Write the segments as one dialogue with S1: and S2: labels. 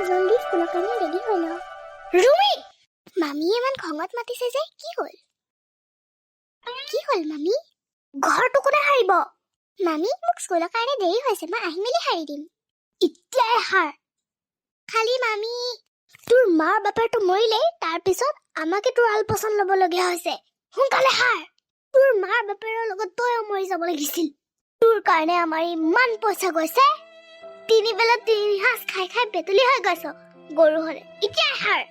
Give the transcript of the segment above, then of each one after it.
S1: জলদি স্কুলৰ কাৰণে ৰেডি হৈ ল। ৰুমি, মামীয়ে ইমান খঙত মাতিছে যে, কি হ'ল? কি হ'ল মামী? ঘৰটো কোনে সাৰিব? মামী, মোক স্কুলৰ কাৰণে দেৰি হৈছে, মই আহি মেলি সাৰি দিম। এতিয়াই সাৰ। খালি মামী, তোৰ মাৰ বাপেৰটো মৰিলে, তাৰপিছত আমাকে তোৰ আলপৈচান ল'বলগীয়া হৈছে। সোনকালে সাৰ। তোৰ মাৰ বাপেৰৰ লগত তইও মৰি যাব লাগিছিল। তোৰ কাৰণে আমাৰ ইমান পইচা গৈছে, 3 বেলা 3 সাঁজ খাই খাই বেতলি হৈ গৈছ গৰু হলে। এতিয়া সাৰ।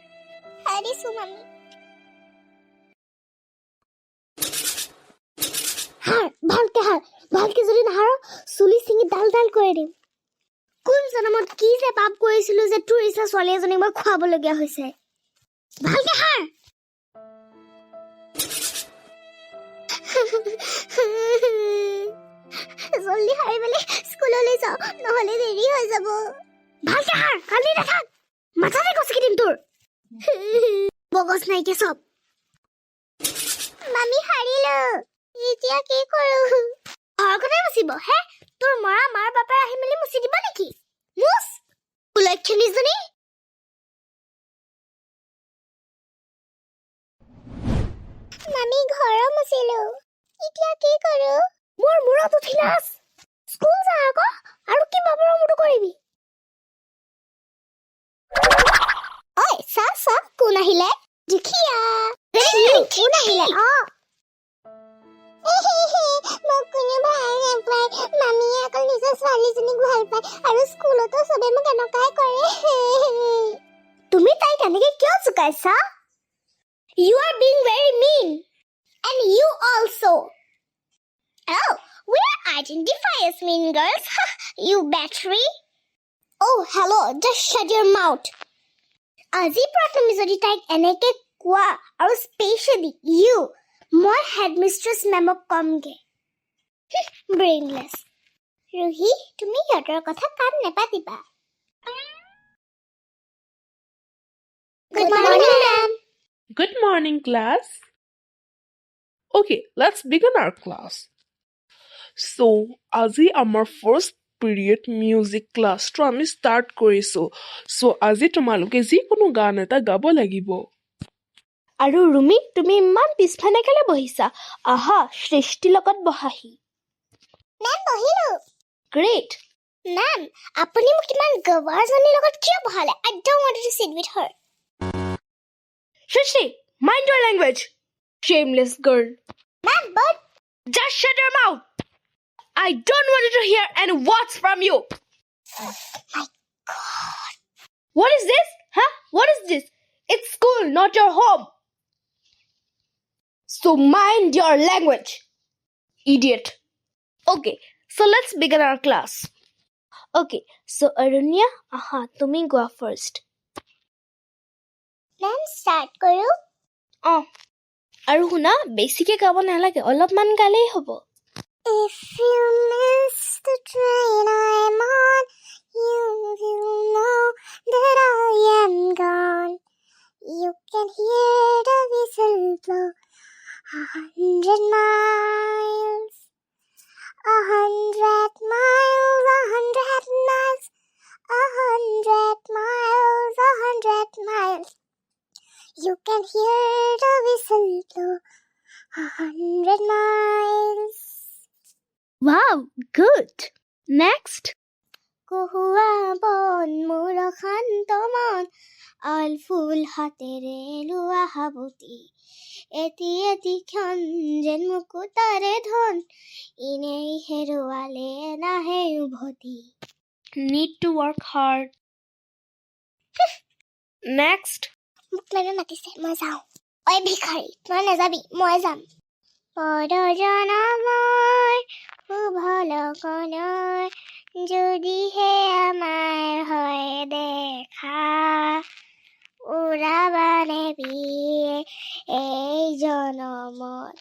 S1: সাৰিছো মামী। সাৰ, ভালকে সাৰ। ভালকে যদি নাহাৰ, চুলি চিঙি ডাল ডাল কৰি দিম। কোন জনমত কি যে পাপ কৰিছিলো যে তোৰ ইচ্ছা ছোৱালী এজনীক মই খুৱাবলগীয়া হৈছে। ভালকে সাৰ। জলদি সাৰি মেলি স্কুললৈ যাওঁ, নহলে দেৰি হৈ যাব। ভালকে সাৰ, কালি নাথাক। মাথাতে গছকি দিম তোৰ। বগজ নাইকে চব। মামী সাৰিলো, এতিয়া কি কৰো? ঘৰখনে মুচিব হে? তোৰ মৰা মাৰ বাপে আহি মেলি মুচি দিব নেকি? মুচ উলক্ষণীজনী। মামী ঘৰ মুচিলো, এতিয়া কি কৰো? মোৰ মূৰত উঠি নাচ। স্কুল যা আকৌ, আৰু কি বাপৰ মূৰটো কৰিবি? ঐ চা চা, কোন আহিলে? দুখীয়া। কোন আহিলে? মোক কোনো ভাল নাপায়। মামীয়ে অকল নিজৰ ছোৱালীজনীক ভাল পায়, আৰু স্কুলতো চবে মোক এনেকুৱাই কৰে। তুমি তাইক এনেকে কিয় চুকাইছা? You are being very mean. And you also. Oh, we'll identify as mean girls. You battery. Oh, hello. Just shut your mouth. আজি পৰা তুমি যদি তাইক এনেকে কোৱা, আৰু স্পেচিয়েলি you, মই হেডমিষ্ট্ৰেছ মেমক কমগে। ব্ৰেইনলেছ। ৰুহি, তুমি সিহঁতৰ কথা কাণ নেপাতিবা। Good morning, ma'am.
S2: Good morning, class. Okay, let's begin our class. So, আজি আমাৰ first period music class to আমি start কৰিছো. So, আজি তোমালোকে যিকোনো গান এটা গাব লাগিব.
S3: আৰু ৰুমি, তুমি ইমান পিছফালে কেলে বহিছা? আহা, সৃষ্টিৰ লগত বহাহি।
S1: মেম, বহিলো।
S3: গ্ৰেট।
S1: মেম, আপুনি মোক ইমান গৱাৰজনীৰ লগত কিয় বহালে? I don't want to sit with her.
S3: সৃষ্টি, mind your language. Shameless girl.
S1: Ma'am, but...
S3: Just shut your mouth. I don't want to hear any words from you.
S1: My God.
S3: What is this? Huh? What is this? It's school, not your home. So mind your language. Idiot. Okay, so let's begin our class. Okay, so Arunya, aha, tumi go first.
S1: Ma'am, start কৰো?
S3: আৰু শুনা, বেছিকে গাব নালাগে, অলপমান গালেই হ'ব।
S1: If you miss the train I'm on, you will know that I am gone. You can hear the whistle blow 100 miles. 100 miles, 100 miles, 100 miles, 100 miles. You can hear the whistle blow 100 miles.
S3: Wow, good. Next.
S1: কহুৱা বন মোৰ শান্ত মন, আল ফুল হাতেৰে লোৱা হাবতি, এটি এটি ক্ষণ যেন মুকুতাৰে ধন, ইনেই হেৰুৱালে নাহে উভতি।
S3: Need to work hard. Next.
S1: মোক মেমে মাতিছে, মই যাওঁ। ঐ ভিখাৰী, তই নাযাবি, মই যাম। পদজনমৰ শুভ লগনৰ, যদিহে আমাৰ হয় দেখা, উৰাবানে বিয়ে এই জনমত,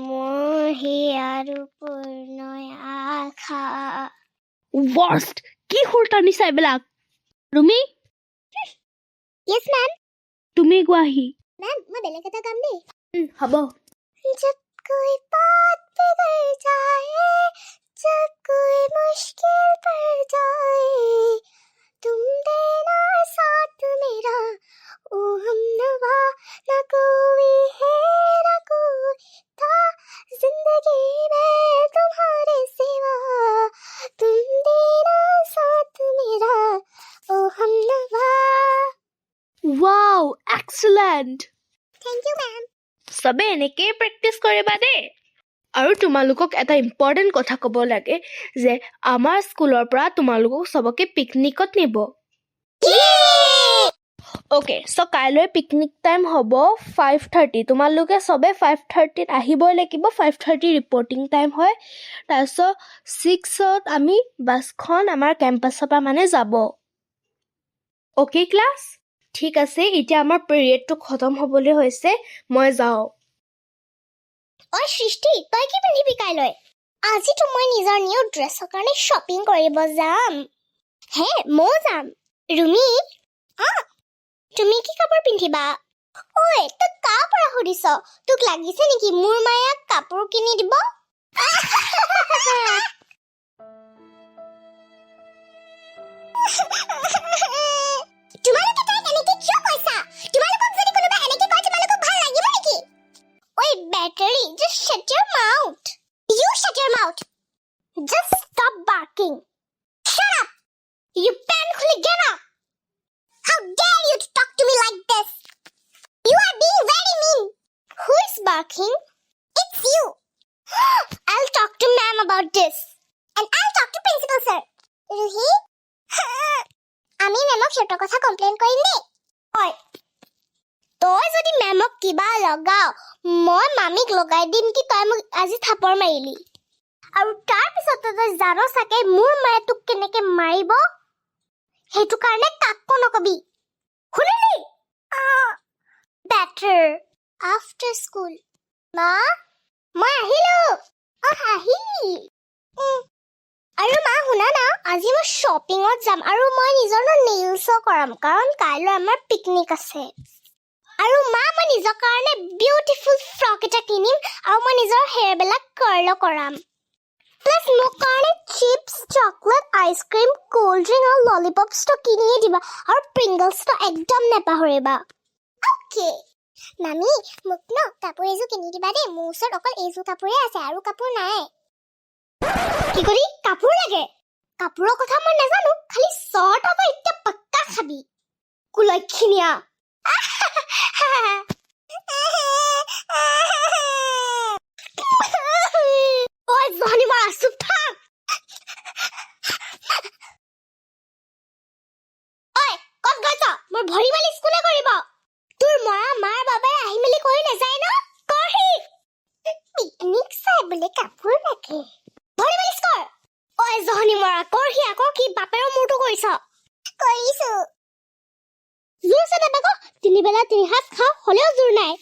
S1: মোৰ হিয়াৰো পূৰ্ণ আশা।
S3: Worst. কি সুৰটা নিচা এইবিলাক? Rumi,
S1: Yes, ma'am.
S3: তুমি গোৱাহি।
S1: Ma'am, মই বেলেগ এটা গাম দেই।
S3: হ'ব।
S1: जब कोई बात बिगड़ जाए, जब कोई मुश्किल पड़ जाए, तुम देना
S3: wow excellent
S1: thank you ma'am
S3: চবে এনেকেই প্ৰেক্টিচ কৰিবা দেই আৰু তোমালোকক এটা ইম্পৰ্টেণ্ট কথা ক'ব লাগে যে আমাৰ স্কুলৰ পৰা তোমালোকক চবকে পিকনিকত নিব অ'কে চ' কাইলৈ পিকনিক টাইম হ'ব 5:30 তোমালোকে চবে 5:30ত আহিবই লাগিব 5:30 ৰিপৰ্টিং টাইম হয় তাৰপিছত 6ত আমি বাছখন আমাৰ কেম্পাছৰ পৰা মানে যাব অ'কে ক্লাছ ঠিক আছে এতিয়া আমাৰ পিৰিয়ডটো খতম হ'বলৈ হৈছে মই যাওঁ
S1: ঐ সৃষ্টি তই কি পিন্ধিবি কাইলৈ আজিতো মই নিজৰ নিউ ড্ৰেছৰ কাৰণে শ্বপিং কৰিব যাম হে ময়ো যাম ৰুমি তুমি কি কাপোৰ পিন্ধিবা ঐ তই কাৰ পৰা সুধিছ তোক লাগিছে নেকি মোৰ মায়ে কাপোৰ কিনি দিব তোমালোকে তাইক এনেকে কিয় কৈছা তোমালোকক যদি কোনোবা এনেকে কয় তোমালোকক ভাল লাগিব নেকি ঐ battery just shut your mouth you shut your mouth just stop barking shut up you pen hooligan how dare you to talk to me like this you are being very mean who is barking it's you I'll talk to ma'am about this and I'll talk to principal sir Ruhi আমি মেমক সিহঁতৰ কথা complain কৰিম দেই হয় তই যদি মেমক কিবা লগাও মই মামিক লগাই দিম কি তই মোক আজি থাপৰ মাৰিলি আৰু তাৰপিছত তই জানো চাগে মোৰ মায়ে তোক কেনেকে মাৰিব সেইটো কাৰণে কাকো নকবি শুনিলি বেটাৰ আফটাৰ স্কুল মা মই আহিলো আহিলি আৰু মা শুনা না আজি মই শ্বপিঙত যাম আৰু মই নিজৰ নেইলছো কৰাম কাৰণ কাইলৈ আমাৰ পিকনিক আছে আৰু মা মই নিজৰ কাৰণে বিউটিফুল ফ্ৰক এটা কিনিম আৰু মই নিজৰ হেয়াৰবিলাক কাৰ্ল কৰাম প্লাছ মোৰ কাৰণে chips chocolate ice cream cold drink আৰু ললিপপছটো কিনিয়ে দিবা আৰু প্ৰিংগলছটো একদম নেপাহৰিবা অ'কে মামি মোক ন কাপোৰ এযোৰ কিনি দিবা দেই মোৰ ওচৰত অকল এইযোৰ কাপোৰে আছে আৰু কাপোৰ নাই কি কৰি কাপোৰ লাগে কাপোৰৰ কথা মই নাজানো খালি শৰ্ট আৰু এতিয়া পাক্কা খাবি কুলক্ষিনীয়া ঐ জহনী মই আছো থাক ঐ ক'ত গৈছ মোৰ ভৰি মালিচ কোনে কৰিব তোৰ মৰা মাৰ বাবাই আহি মেলি কৰি নাযায় ন কৰহি পিকনিক চাই বোলে কাপোৰ লাগে ভৰি মালিচ কৰ ঐ জহনী মৰা কৰহি আকৌ কি বাপেৰৰ মূৰটো কৰিছ কৰিছো জোৰ আছে নে বাক তিনি বেলা তিনি সাজ খাওঁ হ'লেও জোৰ নাই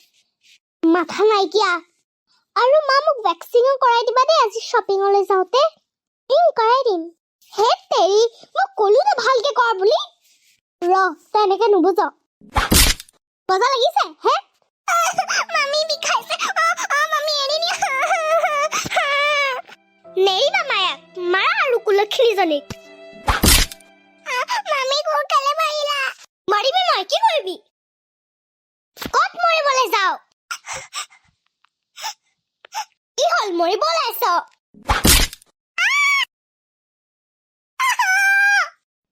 S1: মাথা নাইকিয়া আৰু মা মোক ভেকচিনো কৰাই দিবা দেই আজি শ্বপিঙলৈ যাওঁতে কৰাই দিম হে তেৰি মই ক'লো না ভালকে কৰ বুলি তই এনেকে নুবুজ মজা লাগিছে হে মামি বিষাইছে মামি এৰি নিয়া নেৰিবা মায়াক মাৰা আৰু কুলক্ষিনীজনীক মামি কোৰকালে মাৰিলা মাৰিবি মই কি কৰিবি ক'ত মৰিবলৈ যাও কি হ'ল মৰিব ওলাইছ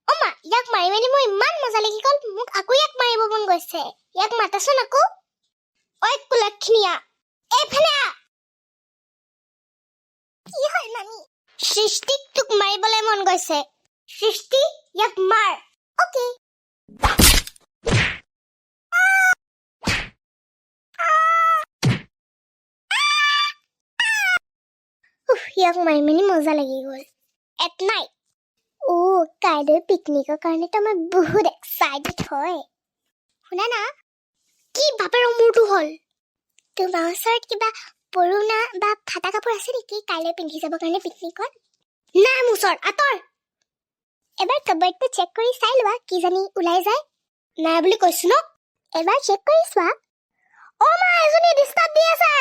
S1: অমা ইয়াক মাৰি মেলি মোৰ ইমান মজা লাগি গ'ল মোক আকৌ ইয়াক মাৰিব মন গৈছে ইয়াক মাতাচোন আকৌ ঐ কুলক্ষিনীয়া এইফালে আহ কি হ'ল মামি সৃষ্টিক তোক মাৰিবলৈ মন গৈছে সৃষ্টি ইয়াক মাৰ অ'কে ইয়াক মাৰি মেলি মজা লাগি গ'ল এট নাইট কাইলৈ পিকনিকৰ কাৰণেতো মই বহুত এক্সাইটেড হয় শুনা না কি বাপেৰৰ মূৰটো হ'ল তোমাৰ ওচৰত কিবা পুৰণা বা ফাটা কাপোৰ আছে নেকি কাইলৈ পিন্ধি যাবৰ কাৰণে পিকনিকত নাই মোৰ ওচৰত আঁতৰ এবাৰ কাবাৰ্ডটো চেক কৰি চাই লোৱা কিজানি ওলাই যায় নাই বুলি কৈছো ন এবাৰ চেক কৰি চোৱা মা এজনী ডিষ্টাৰ্ব দি আছে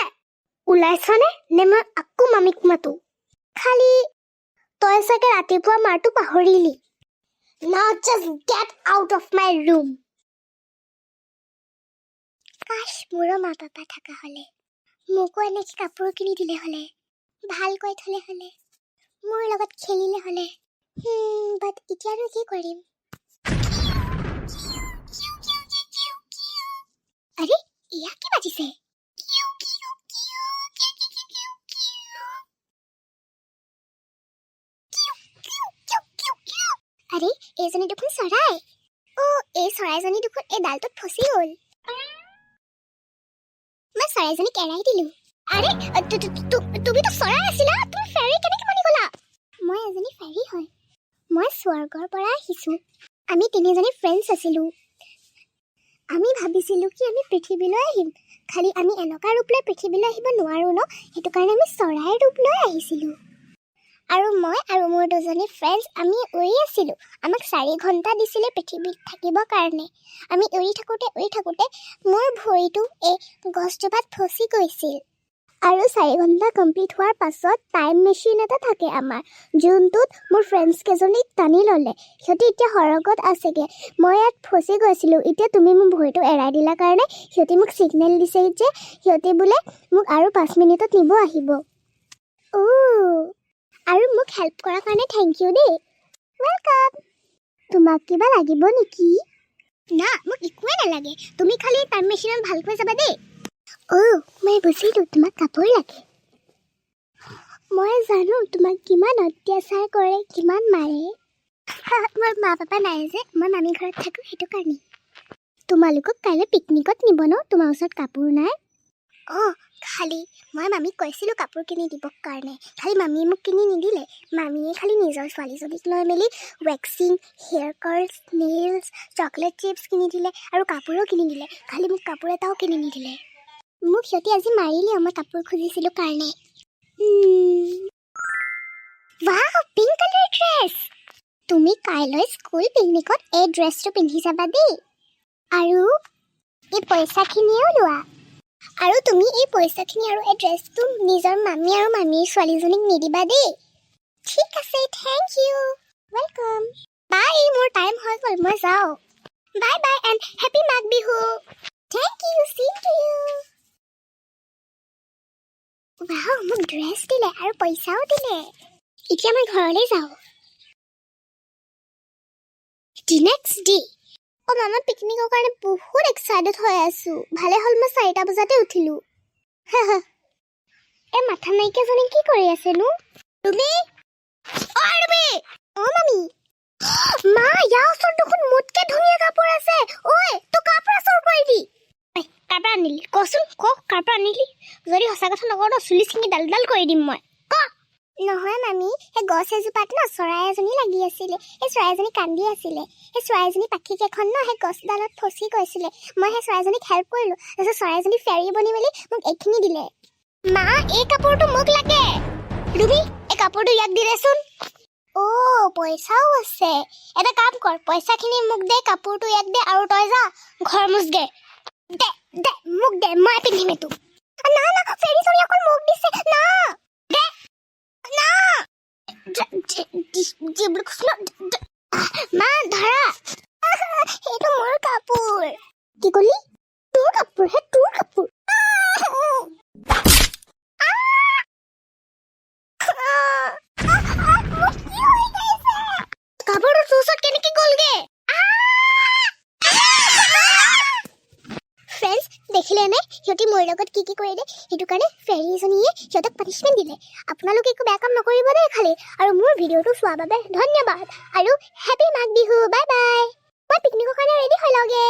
S1: ওলাইছনে নে মই আকৌ মামিক মাতো খালি তই চাগে ৰাতিপুৱা মাৰটো পাহৰিলি Now just get out of my room. কাশ মোৰো মা পাপা থাকা হলে মোকো এনেকে কাপোৰ কিনি দিলে হলে ভালকৈ থলে হলে মোৰ লগত খেলিলে হলে বাট এতিয়ানো কি কৰিম আৰে ইয়া কি বাজিছে? কিউ কিউ কিউ কিউ কিউ কিউ কিউ। আৰে এইজনী দেখোন চৰাই। এই চৰাইজনী দেখোন এই ডালটোত ফচি গ'ল। মই চৰাইজনীক এৰাই দিলো। আৰে তুমিতো চৰাই আছিলা, তুমি ফেৰী কেনেকৈ বনি গ'লা? মই এজনী ফেৰী হয়। মই স্বৰ্গৰ পৰা আহিছো। আমি তিনিজনী ফ্ৰেণ্ডছ আছিলো। আমি ভাবিছিলো কি আমি পৃথিৱীলৈ আহিম, খালি আমি এনেকুৱা ৰূপ লৈ পৃথিৱীলৈ আহিব নোৱাৰো ন, সেইটো কাৰণে আমি চৰাইৰ ৰূপ লৈ আহিছিলো। আৰু মই আৰু মোৰ দুজনী ফ্ৰেণ্ডছ আমি উৰি আছিলো। আমাক 4 ঘণ্টা দিছিলে পৃথিৱীত থাকিবৰ কাৰণে। আমি উৰি থাকোঁতে মোৰ ভৰিটো এই গছজোপাত ফচি গৈছিল। আৰু 4 ঘণ্টা কমপ্লিট হোৱাৰ পাছত টাইম মেচিন এটা থাকে আমাৰ, যোনটোত মোৰ ফ্ৰেণ্ডছ কেইজনীক টানি ল'লে। সিহঁতি এতিয়া সৰগত আছেগৈ। মই ইয়াত ফচি গৈছিলোঁ। এতিয়া তুমি মোৰ ভৰিটো এৰাই দিলা কাৰণে সিহঁতি মোক ছিগনেল দিছে যে সিহঁতি বোলে মোক আৰু 5 মিনিটত নিব আহিব। আৰু মোক হেল্প কৰাৰ কাৰণে থেংক ইউ দেই। ৱেলকাম। তোমাক কিবা লাগিব নেকি? না, মোক একোৱে নালাগে। তুমি খালি টাইম মেচিনত ভালকৈ যাবা দেই। মই বুজিলোঁ, তোমাক কাপোৰ লাগে। মই জানো তোমাক কিমান অত্যাচাৰ কৰে, কিমান মাৰে। মোৰ মা পাপা নাই যে, মই মামী ঘৰত থাকোঁ, সেইটো কাৰণে। তোমালোকক কাইলৈ পিকনিকত নিব ন? তোমাৰ ওচৰত কাপোৰ নাই? খালি মই মামীক কৈছিলোঁ কাপোৰ কিনি দিবৰ কাৰণে, খালি মামীয়ে মোক কিনি নিদিলে। মামীয়ে খালি নিজৰ ছোৱালীজনীক লৈ মেলি waxing, hair Carlos, nails, chocolate chips কিনি দিলে আৰু কাপোৰো কিনি দিলে। খালি মোক কাপোৰ এটাও কিনি নিদিলে। মোক সিহঁতি আজি মাৰিলে মই কাপোৰ খুজিছিলোঁ কাৰণে। Wow, pink colour dress. তুমি কাইলৈ স্কুল পিকনিকত এই ড্ৰেছটো পিন্ধি যাবা দেই। আৰু এই পইচাখিনিও লোৱা। আৰু তুমি এই পইচাখিনি আৰু এই ড্ৰেছটো নিজৰ মামী আৰু মামীৰ ছোৱালীজনীক নিদিবা দেই। ঠিক আছে, থেংক ইউ। ৱেলকাম। বাই, মোৰ টাইম হৈ গ'ল, মই যাওঁ। Bye bye and happy Magh Bihu. Thank you, same to you. Wow, মোক ড্ৰেছ দিলে আৰু পইচাও দিলে। এতিয়া মই ঘৰলৈ যাওঁ। The next day. মামা পিকনিকৰ কাৰণে বহুত এক্সাইটেড হৈ আছোঁ। ভালে হ'ল মই 4টা বজাতে উঠিলোঁ। এই মাথা নাইকিয়াজনী কি কৰি আছেনো? তুমি? মামী। মা, ইয়াৰ ওচৰত দেখোন মোতকৈ ধুনীয়া কাপোৰ আছে। তই কাৰ পৰা চোৰ কৰিলি? কাৰ পৰা আনিলি? কচোন, কাৰ পৰা আনিলি? যদি সঁচা কথা নকওঁ ন, চুলি ছিঙি ডাল কৰি দিম মই। নহয় মামী, সেই গছ এজোপাত ন চৰাই এজনী লাগি আছিলে। সেই চৰাইজনী কান্দি আছিলে। সেই চৰাইজনী পাখিকেইখন ন সেই গছডালত ফচি গৈছিলে। মই সেই চৰাইজনীক হেল্প কৰিলোঁ। তাৰপিছত চৰাইজনী ফেৰী বনি মেলি মোক এইখিনি দিলে। মা, এই কাপোৰটো মোক লাগে। তুমি এই কাপোৰটো ইয়াক দি দেচোন। পইচাও আছে। এটা কাম কৰ, পইচাখিনি মোক দে, কাপোৰটো ইয়াক দে আৰু তই যা ঘৰ মুচগে। দে মোক দে, মই পিন্ধিম এইটো। না, ফেৰীজনী অকল মোক দিছে। না মা, ধৰা। সেইটো মোৰ কাপোৰ। কি কলি? তোৰ কাপোৰ? তোৰ কাপোৰ? কাপোৰটো তোৰ ওচৰত কেনেকে গ'লগে? ফ্ৰেণ্ডছ, দেখিলে নে সিহঁতি মোৰ লগত কি কৰিলে? সেইটো কাৰণে ফেৰীজনীয়ে সিহঁতক পানিছমেণ্ট দিলে। আপোনালোকে একো বেয়া কাম নকৰিব দেই খালি। আৰু মোৰ ভিডিঅ'টো চোৱাৰ বাবে ধন্যবাদ আৰু happy Magh Bihu. Bye bye. মই পিকনিকৰ কাৰণে ৰেডি হৈ লওঁগে।